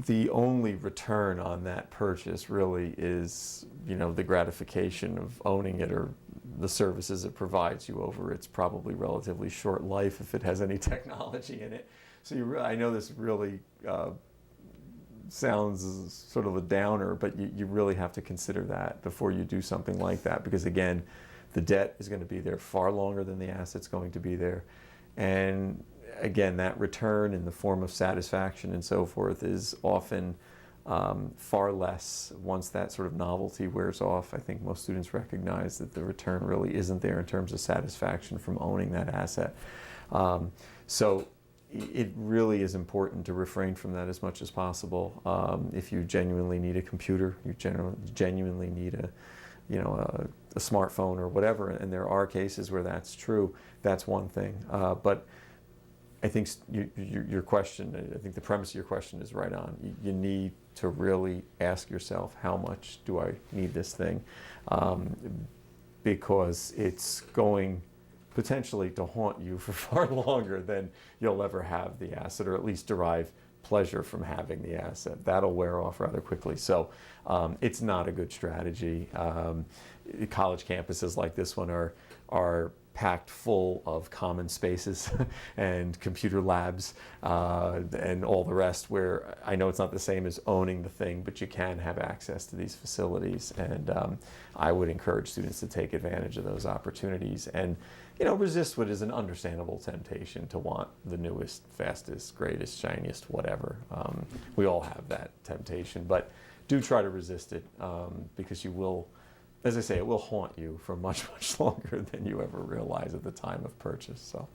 the only return on that purchase really is, the gratification of owning it, or the services it provides you over its probably relatively short life if it has any technology in it. So I know this really sounds sort of a downer, but you really have to consider that before you do something like that, because again, the debt is going to be there far longer than the asset's going to be there. And again, that return in the form of satisfaction and so forth is often far less once that sort of novelty wears off. I think most students recognize that the return really isn't there in terms of satisfaction from owning that asset. So it really is important to refrain from that as much as possible. If you genuinely need a computer, you genuinely need a smartphone or whatever, and there are cases where that's true, that's one thing. But I think your question, I think the premise of your question is right on. You need to really ask yourself, how much do I need this thing? Because it's going potentially to haunt you for far longer than you'll ever have the asset, or at least derive pleasure from having the asset. That'll wear off rather quickly. So it's not a good strategy. College campuses like this one are packed full of common spaces and computer labs and all the rest, where I know it's not the same as owning the thing, but you can have access to these facilities. And I would encourage students to take advantage of those opportunities and resist what is an understandable temptation to want the newest, fastest, greatest, shiniest, whatever. We all have that temptation, but do try to resist it, because you will, as I say, it will haunt you for much, much longer than you ever realize at the time of purchase. So